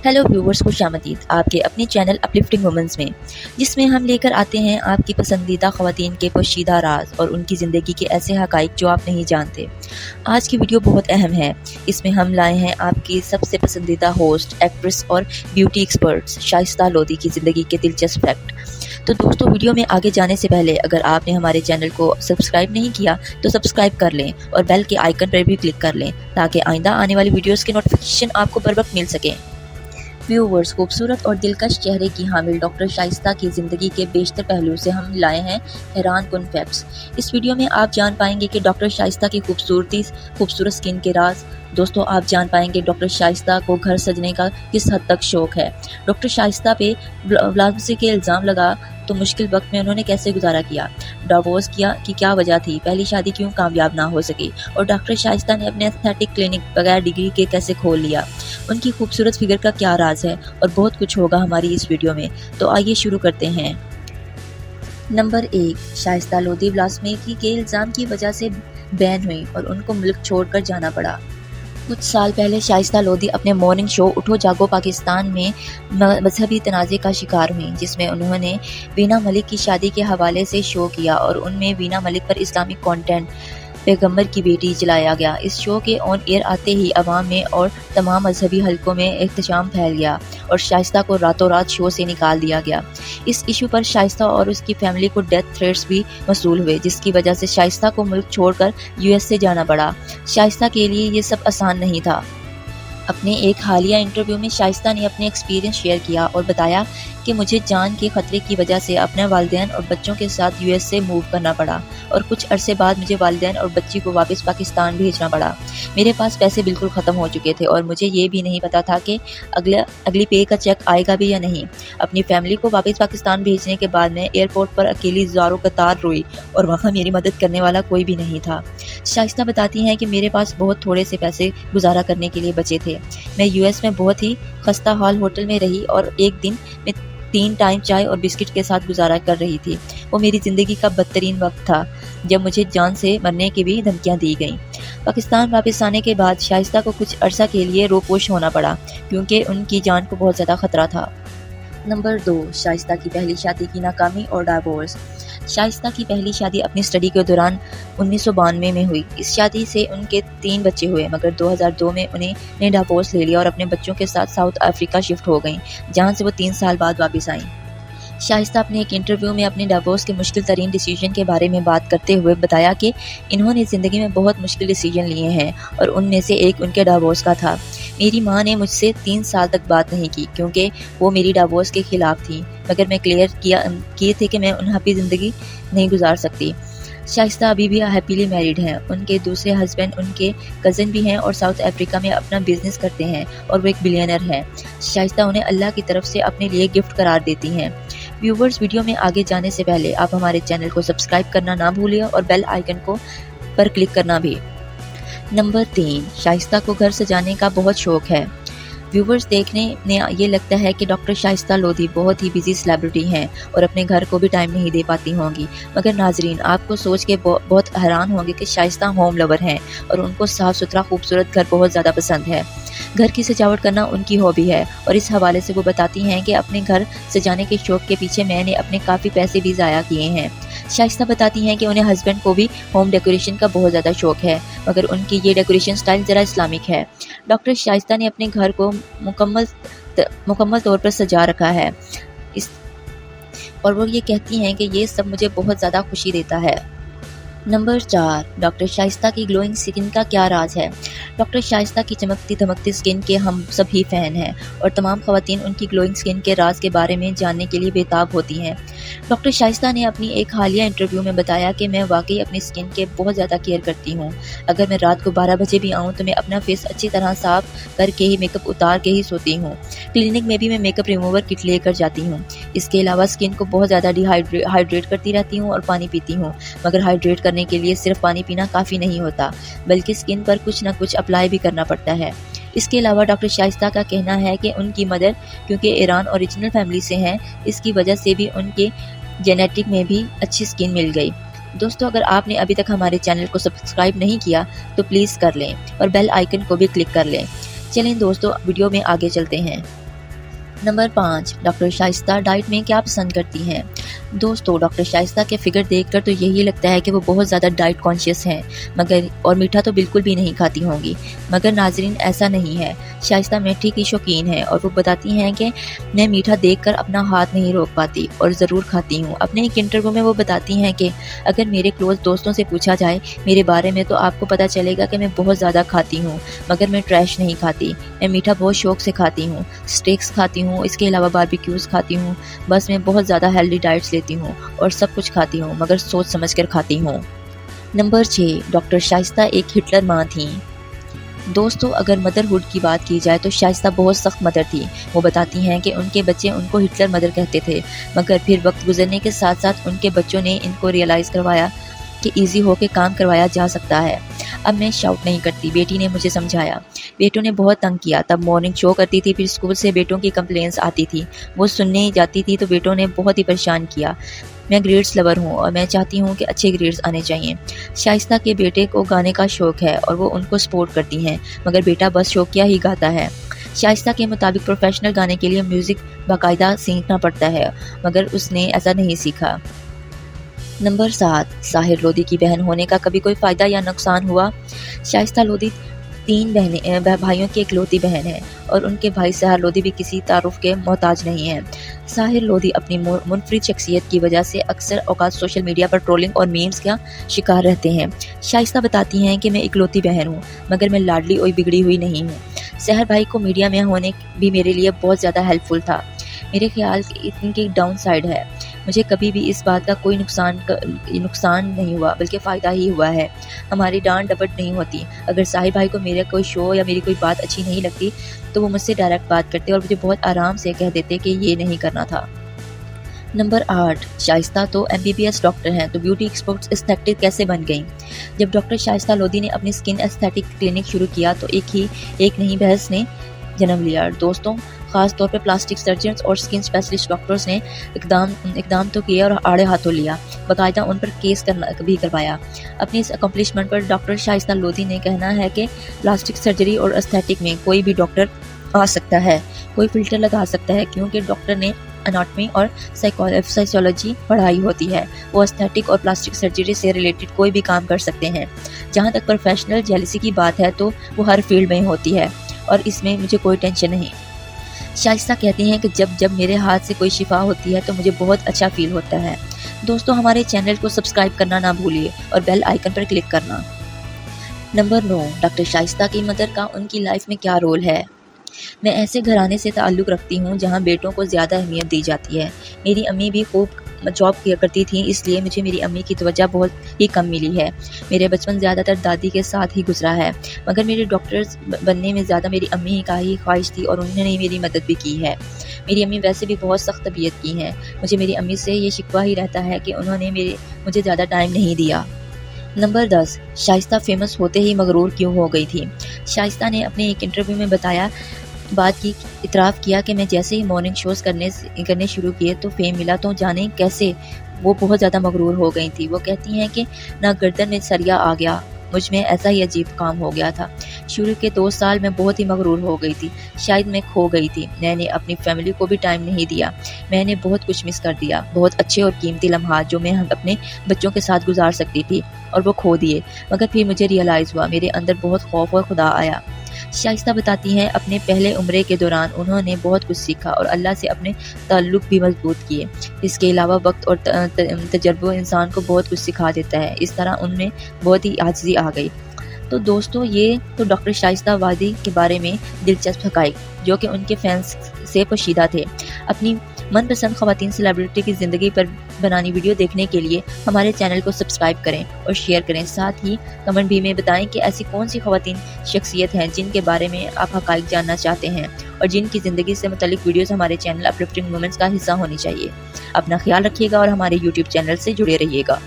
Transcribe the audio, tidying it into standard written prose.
Hello viewers, खुश आमदीद आपके अपने चैनल अपलिफ्टिंग वुमेंस में, जिसमें हम लेकर आते हैं आपकी पसंदीदा ख़वातीन के पोशीदा राज और उनकी ज़िंदगी के ऐसे हक़ाइक़ जो आप नहीं जानते। आज की वीडियो बहुत अहम है। इसमें हम लाए हैं आपकी सबसे पसंदीदा होस्ट, एक्ट्रेस और ब्यूटी एक्सपर्ट्स शाइस्ता लोधी की ज़िंदगी के दिलचस्प फैक्ट। तो दोस्तों, वीडियो में आगे जाने से पहले अगर आपने हमारे चैनल को सब्सक्राइब नहीं किया तो सब्सक्राइब कर लें और बेल के आइकन पर भी क्लिक कर लें ताकि आइंदा आने वाली वीडियोज़ के नोटिफिकेशन आपको बर वक्त मिल सकें। व्यूवर्स, खूबसूरत और दिलकश चेहरे की हामिल डॉक्टर शाइस्ता की ज़िंदगी के बेशतर पहलू से हम लाए हैं हैरान कुन फैक्ट्स। इस वीडियो में आप जान पाएंगे कि डॉक्टर शाइस्ता की खूबसूरत स्किन के राज। दोस्तों, आप जान पाएंगे डॉक्टर शाइस्ता को घर सजने का किस हद तक शौक है। डॉक्टर शाइस्ता पे ब्लाउजी के इल्ज़ाम लगा तो मुश्किल वक्त में उन्होंने कैसे गुजारा किया, डिवोर्स किया की क्या वजह थी, पहली शादी क्यों कामयाब ना हो सकी, और डॉक्टर शाइस्ता ने अपने एस्थेटिक क्लिनिक बगैर डिग्री के कैसे खोल लिया, उनकी खूबसूरत फिगर का क्या राज है, और बहुत कुछ होगा हमारी इस वीडियो में। तो आइए शुरू करते हैं। नंबर 1, शाइस्ता लोधी ब्लास्फेमी के इल्ज़ाम की वजह से बैन हुई और उनको मुल्क छोड़कर जाना पड़ा। कुछ साल पहले शाइस्ता लोधी अपने मॉर्निंग शो उठो जागो पाकिस्तान में मजहबी तनाज़े का शिकार हुई, जिसमें उन्होंने वीना मलिक की शादी के हवाले से शो किया और उनमें वीना मलिक पर इस्लामिक कंटेंट पैगंबर की बेटी चलाया गया। इस शो के ऑन एयर आते ही अवाम में और तमाम मजहबी हलकों में एहतशाम फैल गया और शाइस्ता को रातों रात शो से निकाल दिया गया। इस इशू पर शाइस्ता और उसकी फैमिली को डेथ थ्रेट्स भी मसूल हुए, जिसकी वजह से शाइस्ता को मुल्क छोड़कर यूएस से जाना पड़ा। शाइस्ता के लिए ये सब आसान नहीं था। अपने एक हालिया इंटरव्यू में शाइस्ता ने अपने एक्सपीरियंस शेयर किया और बताया कि मुझे जान के ख़तरे की वजह से अपने वालिदैन और बच्चों के साथ यूएस से मूव करना पड़ा और कुछ अरसे बाद मुझे वालिदैन और बच्ची को वापस पाकिस्तान भेजना पड़ा। मेरे पास पैसे बिल्कुल ख़त्म हो चुके थे और मुझे ये भी नहीं पता था कि अगली पे का चेक आएगा भी या नहीं। अपनी फैमिली को वापस पाकिस्तान भेजने के बाद मैं एयरपोर्ट पर अकेली ज़ारों कतार रोई और वहाँ मेरी मदद करने वाला कोई भी नहीं था। शाइस्ता बताती हैं कि मेरे पास बहुत थोड़े से पैसे गुजारा करने के लिए बचे थे। मैं यूएस में बहुत ही खस्ता हाल होटल में रही और एक दिन में 3 टाइम चाय और बिस्किट के साथ गुजारा कर रही थी। वो मेरी ज़िंदगी का बदतरीन वक्त था जब मुझे जान से मरने की भी धमकियां दी गईं। पाकिस्तान वापस आने के बाद शाइस्ता को कुछ अरसा के लिए रोपोश होना पड़ा क्योंकि उनकी जान को बहुत ज़्यादा खतरा था। नंबर 2, शाइस्ता की पहली शादी की नाकामी और डिवोर्स। शाइस्ता की पहली शादी अपनी स्टडी के दौरान 1992 में हुई। इस शादी से उनके 3 बच्चे हुए, मगर 2002 में उन्हें डिवोर्स ले लिया और अपने बच्चों के साथ साउथ अफ्रीका शिफ्ट हो गईं, जहां से वो 3 साल बाद वापस आईं। शाइस्ता अपने एक इंटरव्यू में अपने डिवोर्स के मुश्किल तरीन डिसीजन के बारे में बात करते हुए बताया कि इन्होंने ज़िंदगी में बहुत मुश्किल डिसीजन लिए हैं और उनमें से एक उनके डिवोर्स का था। मेरी माँ ने मुझसे 3 साल तक बात नहीं की क्योंकि वो मेरी डिवोर्स के खिलाफ थी, मगर मैं क्लियर किए थे कि मैं अनहैप्पी ज़िंदगी नहीं गुजार सकती। शाइस्ता अभी भी हैप्पीली मैरिड हैं। उनके दूसरे हस्बैंड उनके कज़न भी हैं और साउथ अफ्रीका में अपना बिजनेस करते हैं और वो एक बिलियनर हैं। शाइस्ता उन्हें अल्लाह की तरफ से अपने लिए गिफ्ट करार देती हैं। व्यूवर्स, वीडियो में आगे जाने से पहले आप हमारे चैनल को सब्सक्राइब करना ना भूलिए और बेल आइकन पर क्लिक करना भी। नंबर 3, शाइस्ता को घर सजाने का बहुत शौक है। व्यूवर्स, देखने में ये लगता है कि डॉक्टर शाइस्ता लोधी बहुत ही बिजी सेलिब्रिटी हैं और अपने घर को भी टाइम नहीं दे पाती होंगी, मगर नाजरीन आपको सोच के बहुत हैरान होंगे कि शाइस्ता होम लवर हैं और उनको साफ़ सुथरा खूबसूरत घर बहुत ज़्यादा पसंद है। घर की सजावट करना उनकी हॉबी है और इस हवाले से वो बताती हैं कि अपने घर सजाने के शौक के पीछे मैंने अपने काफ़ी पैसे भी ज़ाया किए हैं। शाइस्ता बताती हैं कि उन्हें हस्बैंड को भी होम डेकोरेशन का बहुत ज़्यादा शौक है, मगर उनकी ये डेकोरेशन स्टाइल ज़रा इस्लामिक है। डॉक्टर शाइस्ता ने अपने घर को मुकम्मल तौर पर सजा रखा है और वो ये कहती हैं कि ये सब मुझे बहुत ज़्यादा खुशी देता है। नंबर 4, डॉक्टर शाइस्ता की ग्लोइंग स्किन का क्या राज है। डॉक्टर शाइस्ता की चमकती धमकती स्किन के हम सभी फ़ैन हैं और तमाम ख़वातीन उनकी ग्लोइंग स्किन के राज के बारे में जानने के लिए बेताब होती हैं। डॉक्टर शाइस्ता ने अपनी एक हालिया इंटरव्यू में बताया कि मैं वाकई अपनी स्किन के बहुत ज़्यादा केयर करती हूँ। अगर मैं रात को 12 बजे भी आऊँ तो मैं अपना फेस अच्छी तरह साफ करके ही मेकअप उतार के ही सोती हूँ। क्लिनिक में भी मैं मेकअप रिमूवर किट लेकर जाती हूँ। इसके अलावा स्किन को बहुत ज़्यादा हाइड्रेट करती रहती हूँ और पानी पीती हूँ, मगर हाइड्रेट करने के लिए सिर्फ पानी पीना काफ़ी नहीं होता, बल्कि स्किन पर कुछ न कुछ अप्लाई भी करना पड़ता है। इसके अलावा डॉक्टर शाइस्ता का कहना है कि उनकी मदर क्योंकि ईरान ओरिजिनल फैमिली से हैं, इसकी वजह से भी उनके जेनेटिक में भी अच्छी स्किन मिल गई। दोस्तों, अगर आपने अभी तक हमारे चैनल को सब्सक्राइब नहीं किया तो प्लीज़ कर लें और बेल आइकन को भी क्लिक कर लें। चलें दोस्तों, वीडियो में आगे चलते हैं। नंबर 5, डॉक्टर शाइस्ता डाइट में क्या पसंद करती हैं? दोस्तों, डॉक्टर शाइस्ता के फिगर देखकर तो यही लगता है कि वो बहुत ज़्यादा डाइट कॉन्शियस हैं, और मीठा तो बिल्कुल भी नहीं खाती होंगी। मगर नाज़रीन, ऐसा नहीं है। शाइस्ता मीठे की शौकीन है और वो बताती हैं कि मैं मीठा देखकर अपना हाथ नहीं रोक पाती और ज़रूर खाती हूँ। अपने एक इंटरव्यू में वो बताती हैं कि अगर मेरे क्लोज़ दोस्तों से पूछा जाए मेरे बारे में तो आपको पता चलेगा कि मैं बहुत ज़्यादा खाती हूँ, मगर मैं ट्रैश नहीं खाती। मैं मीठा बहुत शौक से खाती हूँ, स्टेक्स खाती हूँ, इसके अलावा बारबेक्यूज़ खाती हूँ। बस मैं बहुत ज़्यादा हेल्दी डाइट्स लेती हूँ और सब कुछ खाती हूँ, मगर सोच समझ कर खाती हूँ। नंबर 6, डॉक्टर शाइस्ता एक हिटलर माँ थीं। दोस्तों, अगर मदरहुड की बात की जाए तो शाइस्ता बहुत सख्त मदर थी। वो बताती हैं कि उनके बच्चे उनको हिटलर मदर कहते थे, मगर फिर वक्त गुजरने के साथ साथ उनके बच्चों ने इनको रियलाइज़ करवाया कि ईजी होके काम करवाया जा सकता है। अब मैं शाउट नहीं करती, बेटी ने मुझे समझाया। बेटों ने बहुत तंग किया, तब मॉर्निंग शो करती थी, फिर स्कूल से बेटों की कंप्लेंट्स आती थी, वो सुनने जाती थी तो बेटों ने बहुत ही परेशान किया। मैं ग्रेड्स लवर हूँ और मैं चाहती हूँ कि अच्छे ग्रेड्स आने चाहिए। शाइस्ता के बेटे को गाने का शौक़ है और वो उनको सपोर्ट करती हैं, मगर बेटा बस शौकिया ही गाता है। शाइस्ता के मुताबिक प्रोफेशनल गाने के लिए म्यूज़िक बाकायदा सीखना पड़ता है, मगर उसने ऐसा नहीं सीखा। नंबर 7, साहिर लोधी की बहन होने का कभी कोई फ़ायदा या नुकसान हुआ? शाइस्ता लोधी 3 भाइयों की इकलौती बहन है और उनके भाई साहिर लोधी भी किसी तारुफ के मोहताज नहीं हैं। साहिर लोधी अपनी मुनफरिद शख्सियत की वजह से अक्सर औकात सोशल मीडिया पर ट्रोलिंग और मीम्स का शिकार रहते हैं। शाइस्ता बताती हैं कि मैं इकलौती बहन हूँ, मगर मैं लाडली और बिगड़ी हुई नहीं हूँ। साहिर भाई को मीडिया में होने भी मेरे लिए बहुत ज़्यादा हेल्पफुल था। मेरे ख्याल इनकी डाउन साइड है, मुझे कभी भी इस बात का कोई नुकसान नहीं हुआ, बल्कि फ़ायदा ही हुआ है। हमारी डांट डपट नहीं होती। अगर साहिर भाई को मेरा कोई शो या मेरी कोई बात अच्छी नहीं लगती तो वो मुझसे डायरेक्ट बात करते और मुझे बहुत आराम से कह देते कि ये नहीं करना था। नंबर 8, शाइस्ता तो MBBS डॉक्टर हैं, तो ब्यूटी एक्सपर्ट एस्थेटिक कैसे बन गई? जब डॉक्टर शाइस्ता लोधी ने अपनी स्किन एस्थेटिक क्लिनिक शुरू किया तो एक नई बहस ने जन्म लिया। दोस्तों, ख़ास तौर पे प्लास्टिक सर्जन्स और स्किन स्पेशलिस्ट डॉक्टर्स ने इकदाम तो किया और आड़े हाथों लिया, बाकायदा उन पर केस भी करवाया। अपनी इस अकम्पलिशमेंट पर डॉक्टर शाइस्ता लोधी ने कहना है कि प्लास्टिक सर्जरी और एस्थेटिक में कोई भी डॉक्टर आ सकता है, कोई फिल्टर लगा सकता है, क्योंकि डॉक्टर ने एनाटॉमी और साइकोलॉजी पढ़ाई होती है। वो एस्थेटिक और प्लास्टिक सर्जरी से रिलेटेड कोई भी काम कर सकते हैं। जहाँ तक प्रोफेशनल जेलसी की बात है तो वो हर फील्ड में होती है और इसमें मुझे कोई टेंशन नहीं। शाइस्ता कहती हैं कि जब मेरे हाथ से कोई शिफा होती है तो मुझे बहुत अच्छा फील होता है। दोस्तों, हमारे चैनल को सब्सक्राइब करना ना भूलिए और बेल आइकन पर क्लिक करना। नंबर 9, डॉक्टर शाइस्ता की मदर का उनकी लाइफ में क्या रोल है? मैं ऐसे घराने से ताल्लुक़ रखती हूँ जहाँ बेटों को ज़्यादा अहमियत दी जाती है। मेरी अम्मी भी खूब जॉब किया करती थी, इसलिए मुझे मेरी अम्मी की तवज्जो बहुत ही कम मिली है। मेरे बचपन ज़्यादातर दादी के साथ ही गुजरा है, मगर मेरे डॉक्टर्स बनने में ज़्यादा मेरी अम्मी का ही ख्वाहिश थी और उन्होंने मेरी मदद भी की है। मेरी अम्मी वैसे भी बहुत सख्त तबीयत की हैं। मुझे मेरी अम्मी से ये शिकवा ही रहता है कि उन्होंने मुझे ज़्यादा टाइम नहीं दिया। नंबर 10, शाइस्ता फेमस होते ही मगरूर क्यों हो गई थी? शाइस्ता ने अपने एक इंटरव्यू में इतराफ़ किया कि मैं जैसे ही मॉर्निंग शोज़ करने शुरू किए तो फेम मिला, तो जाने कैसे वो बहुत ज़्यादा मगरूर हो गई थी। वो कहती हैं कि ना गर्दन में सरिया आ गया, मुझ में ऐसा ही अजीब काम हो गया था। शुरू के 2 साल में बहुत ही मगरूर हो गई थी, शायद मैं खो गई थी। मैंने अपनी फैमिली को भी टाइम नहीं दिया, मैंने बहुत कुछ मिस कर दिया, बहुत अच्छे और कीमती लम्हात जो मैं अपने बच्चों के साथ गुजार सकती थी और वो खो दिए। मगर फिर मुझे रियलाइज़ हुआ, मेरे अंदर बहुत खौफ और खुदा आया। शाइस्ता बताती हैं अपने पहले उम्रे के दौरान उन्होंने बहुत कुछ सीखा और अल्लाह से अपने ताल्लुक़ भी मजबूत किए। इसके अलावा वक्त और तजर्बा इंसान को बहुत कुछ सिखा देता है। इस तरह उनमें बहुत ही आजिज़ी आ गई। तो दोस्तों, ये तो डॉक्टर शाइस्ता वादी के बारे में दिलचस्प हक़ाइक़ जो कि उनके फैंस से पोशीदा थे। अपनी मनपसंद ख़वातीन सेलिब्रिटी की ज़िंदगी पर बनानी वीडियो देखने के लिए हमारे चैनल को सब्सक्राइब करें और शेयर करें। साथ ही कमेंट भी में बताएं कि ऐसी कौन सी ख़वातीन शख्सियत हैं जिनके बारे में आप हक़ाइक़ जानना चाहते हैं और जिनकी ज़िंदगी से मुतल्लिक़ वीडियोज़ हमारे चैनल अपलिफ्टिंग मोमेंट्स का हिस्सा होनी चाहिए। अपना ख्याल रखिएगा और हमारे YouTube चैनल से जुड़े रहिएगा।